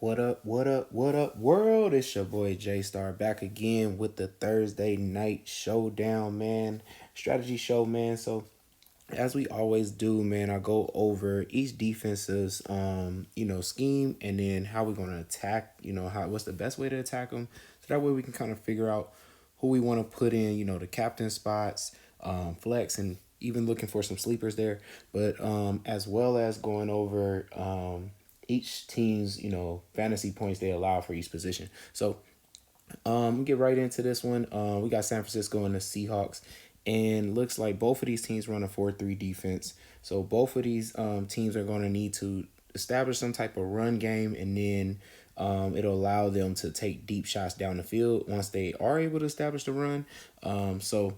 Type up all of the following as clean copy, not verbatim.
What up, what up, what up, world? It's your boy Jaystar back again with the Thursday night showdown, man. Strategy show, man. So as we always do, man, I go over each defense's scheme and then how we're gonna attack, how what's the best way to attack them. So that way we can kind of figure out who we want to put in, the captain spots, flex, and even looking for some sleepers there. But as well as going over each team's, fantasy points they allow for each position. So we get right into this one. We got San Francisco and the Seahawks, and looks like both of these teams run a 4-3 defense. So both of these teams are going to need to establish some type of run game, and then it'll allow them to take deep shots down the field once they are able to establish the run. So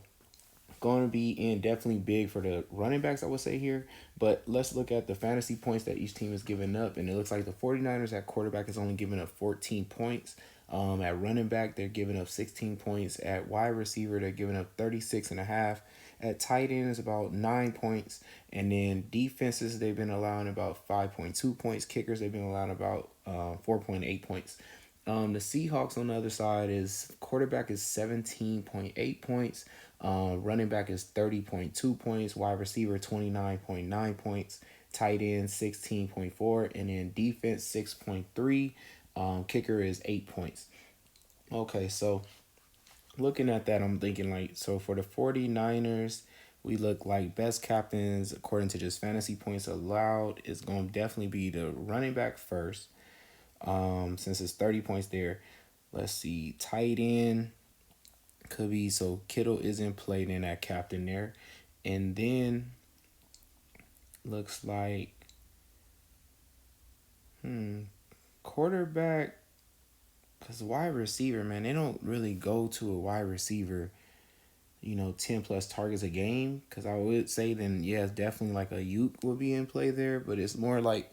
going to be in definitely big for the running backs, I would say here. But let's look at the fantasy points that each team is giving up. And it looks like the 49ers at quarterback is only giving up 14 points. At running back, they're giving up 16 points. At wide receiver, they're giving up 36.5. At tight end is about 9 points. And then defenses, they've been allowing about 5.2 points. Kickers, they've been allowing about 4.8 points. The Seahawks on the other side is quarterback is 17.8 points. Running back is 30.2 points. Wide receiver 29.9 points. Tight end 16.4. And then defense 6.3. Kicker is 8 points. Okay, so looking at that, I'm thinking so for the 49ers, we look like best captains according to just fantasy points allowed is going to definitely be the running back first. Since it's 30 points there. Let's see, tight end could be, so Kittle isn't played in that captain there. And then looks like quarterback, because wide receiver, man, they don't really go to a wide receiver 10 plus targets a game, because I would say then yes, definitely like a Uke would be in play there, but it's more like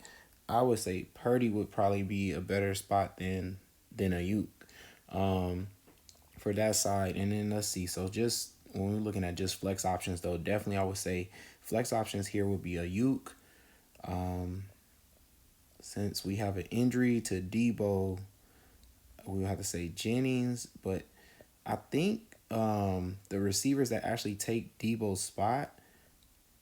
I would say Purdy would probably be a better spot than a Uke for that side. And then let's see, so just when we're looking at just flex options though, definitely I would say flex options here would be a Uke. Since we have an injury to Debo, we would have to say Jennings, but I think the receivers that actually take Debo's spot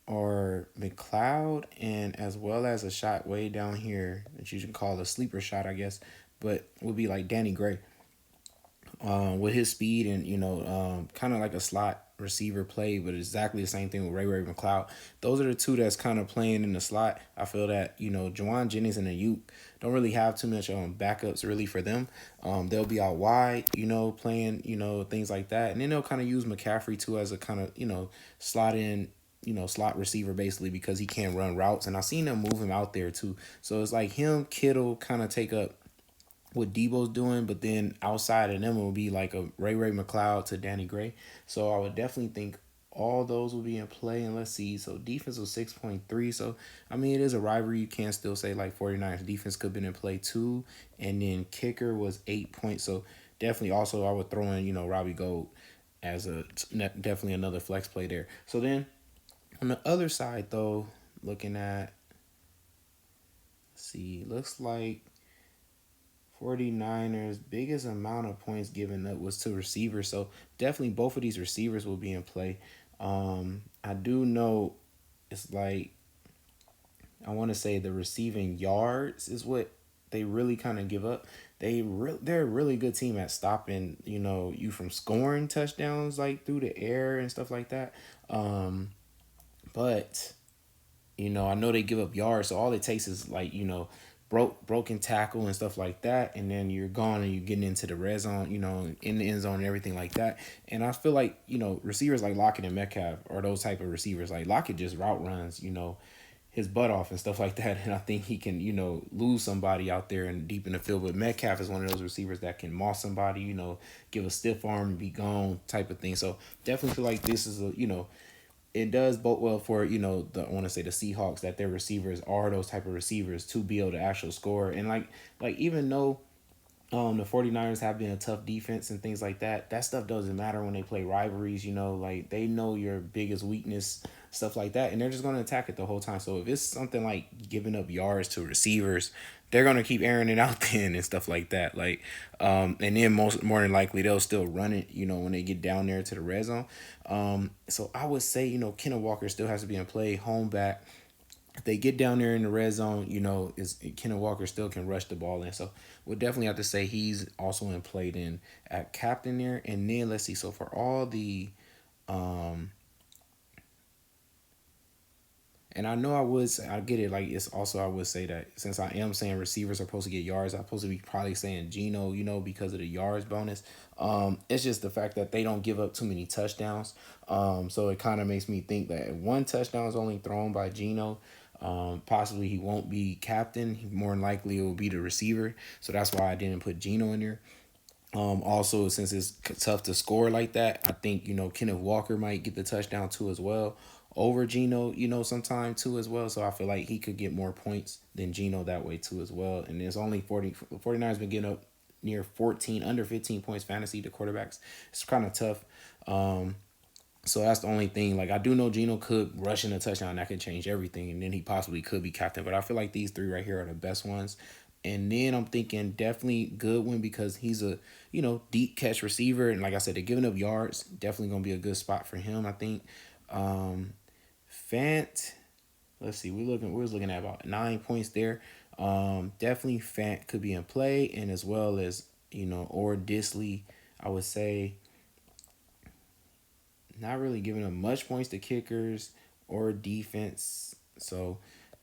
are McLeod, and as well as a shot way down here that you can call a sleeper shot, I guess, but would be like Danny Gray. With his speed and kind of like a slot receiver play, but exactly the same thing with Ray McLeod. Those are the two that's kind of playing in the slot. I feel that Juwan Jennings and Ayuk don't really have too much backups really for them. They'll be out wide, playing things like that, and then they'll kind of use McCaffrey too as a kind of slot in. Slot receiver basically, because he can't run routes, and I've seen them move him out there too. So it's like him, Kittle kind of take up what Debo's doing, but then outside of them it will be like a Ray McLeod to Danny Gray. So I would definitely think all those will be in play. And let's see, so defense was 6.3. So I mean, it is a rivalry. You can still say like 49ers defense could have been in play too. And then kicker was 8 points. So definitely also I would throw in Robbie Gold as definitely another flex play there. So then on the other side though, looking at, see, looks like 49ers biggest amount of points given up was to receivers. So definitely both of these receivers will be in play. I do know it's like, I want to say the receiving yards is what they really kind of give up. They're a really good team at stopping, you from scoring touchdowns like through the air and stuff like that. But I know they give up yards, so all it takes is like, broken tackle and stuff like that, and then you're gone and you're getting into the red zone, in the end zone and everything like that. And I feel like, receivers like Lockett and Metcalf are those type of receivers. Like Lockett just route runs, his butt off and stuff like that. And I think he can, lose somebody out there and deep in the field. But Metcalf is one of those receivers that can moss somebody, give a stiff arm and be gone type of thing. So definitely feel like this is it does bode well for, I want to say the Seahawks, that their receivers are those type of receivers to be able to actually score. And like even though the 49ers have been a tough defense and things like that, that stuff doesn't matter when they play rivalries, like they know your biggest weakness, stuff like that, and they're just going to attack it the whole time. So if it's something like giving up yards to receivers, they're gonna keep airing it out then and stuff like that. Like, and then more than likely they'll still run it, when they get down there to the red zone. So I would say, Kenneth Walker still has to be in play, home back. If they get down there in the red zone, is Kenneth Walker still can rush the ball in. So we'll definitely have to say he's also in play then at captain there. And then let's see. So for all the and I know I get it. Like, it's also, I would say that since I am saying receivers are supposed to get yards, I'm supposed to be probably saying Geno, because of the yards bonus. It's just the fact that they don't give up too many touchdowns. So it kind of makes me think that one touchdown is only thrown by Geno. Possibly he won't be captain. More than likely it will be the receiver. So that's why I didn't put Geno in there. Also, since it's tough to score like that, I think, Kenneth Walker might get the touchdown too as well over Geno, sometime too as well. So I feel like he could get more points than Geno that way too as well. And there's only 49ers been getting up near 14, under 15 points fantasy to quarterbacks. It's kind of tough. So that's the only thing. Like, I do know Geno could rush in a touchdown. That could change everything. And then he possibly could be captain. But I feel like these three right here are the best ones. And then I'm thinking definitely Goodwin, because he's a, deep catch receiver. And like I said, they're giving up yards. Definitely going to be a good spot for him, I think. Fant, let's see. We was looking at about 9 points there. Definitely Fant could be in play. And as well as, or Disley, I would say. Not really giving up much points to kickers or defense. So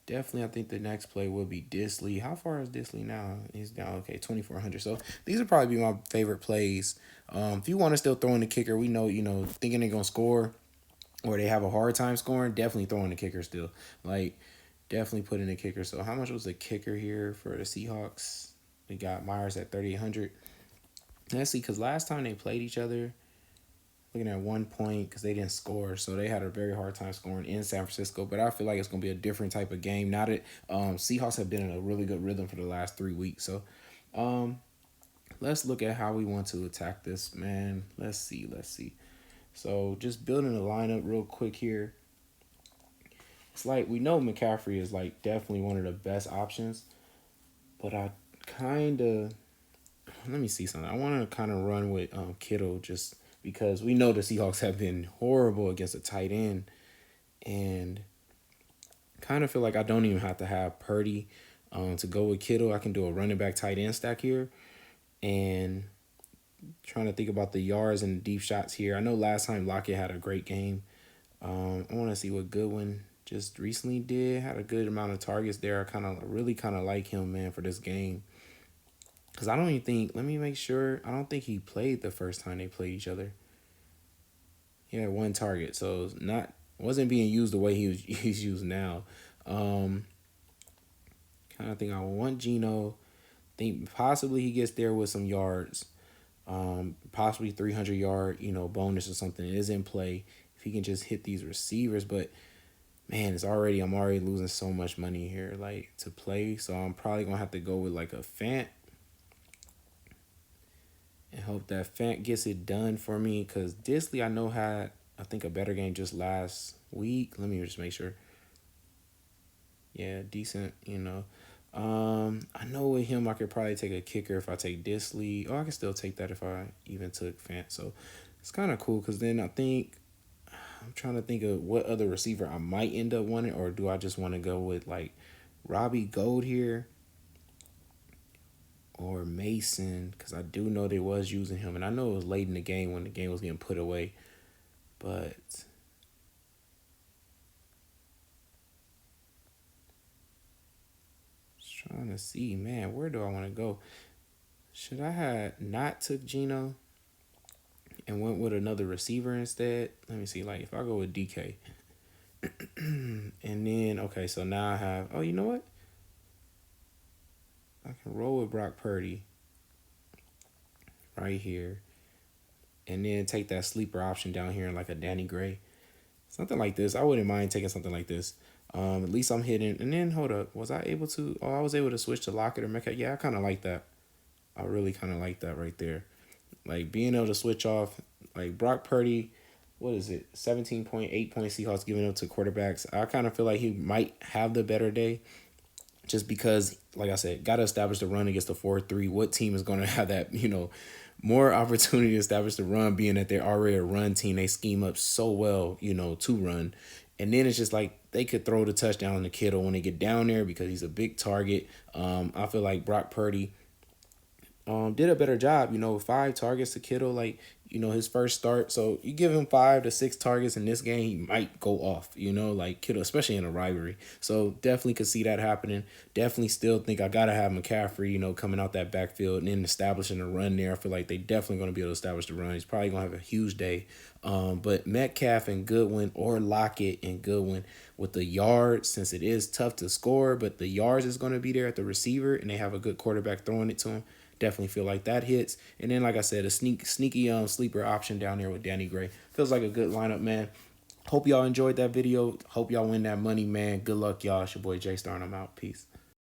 definitely I think the next play will be Disley. How far is Disley now? He's down, okay, 2,400. So these would probably be my favorite plays. If you want to still throw in the kicker, we know, thinking they're going to score or they have a hard time scoring, definitely throwing the kicker still. Like, definitely put in the kicker. So how much was the kicker here for the Seahawks? We got Myers at 3,800. Let's see, because last time they played each other, looking at 1 point, because they didn't score, so they had a very hard time scoring in San Francisco. But I feel like it's going to be a different type of game. Now that Seahawks have been in a really good rhythm for the last 3 weeks. So let's look at how we want to attack this, man. Let's see. So just building a lineup real quick here. It's like we know McCaffrey is like definitely one of the best options, but I kind of, let me see something. I want to kind of run with Kittle, just because we know the Seahawks have been horrible against a tight end, and kind of feel like I don't even have to have Purdy to go with Kittle. I can do a running back tight end stack here, and trying to think about the yards and deep shots here. I know last time Lockett had a great game. I want to see what Goodwin just recently did. Had a good amount of targets there. I really kind of like him, man, for this game. Because I don't even think, let me make sure, I don't think he played the first time they played each other. He had 1 target, so wasn't being used the way he's used now. Kind of think I want Geno. Think possibly he gets there with some yards. Possibly 300-yard, bonus or something is in play if he can just hit these receivers. But man, I'm already losing so much money here, like, to play. So I'm probably gonna have to go with like a Fant and hope that Fant gets it done for me. Because Disley, I know, had, I think, a better game just last week. Let me just make sure. Yeah, decent, I know with him I could probably take a kicker if I take Disley. Oh, I can still take that if I even took Fant. So it's kind of cool, because then I think I'm trying to think of what other receiver I might end up wanting, or do I just want to go with like Robbie Gold here or Mason, because I do know they was using him, and I know it was late in the game when the game was getting put away, but trying to see, man, where do I want to go? Should I have not took Geno and went with another receiver instead? Let me see, like, if I go with DK. And then, okay, so now I have, oh, you know what? I can roll with Brock Purdy right here. And then take that sleeper option down here in like a Danny Gray. Something like this. I wouldn't mind taking something like this. At least I'm hitting. And then, hold up. Was I able to? Oh, I was able to switch to Lockett or Metcalf. Yeah, I kind of like that. I really kind of like that right there. Like, being able to switch off. Like, Brock Purdy, what is it? 17.8 points Seahawks giving up to quarterbacks. I kind of feel like he might have the better day. just because, like I said, got to establish the run against the 4-3. What team is going to have that, more opportunity to establish the run, being that they're already a run team? They scheme up so well, to run. And then it's just like they could throw the touchdown to Kittle when they get down there because he's a big target. I feel like Brock Purdy did a better job, 5 targets to Kittle, like, his first start. So you give him 5 to 6 targets in this game, he might go off, like Kittle, especially in a rivalry. So definitely could see that happening. Definitely still think I got to have McCaffrey, coming out that backfield and then establishing a run there. I feel like they definitely going to be able to establish the run. He's probably going to have a huge day. But Metcalf and Goodwin, or Lockett and Goodwin, with the yards, since it is tough to score, but the yards is going to be there at the receiver and they have a good quarterback throwing it to him. Definitely feel like that hits. And then, like I said, a sneaky sleeper option down there with Danny Gray. Feels like a good lineup, man. Hope y'all enjoyed that video. Hope y'all win that money, man. Good luck, y'all. It's your boy Jaystar, and I'm out. Peace.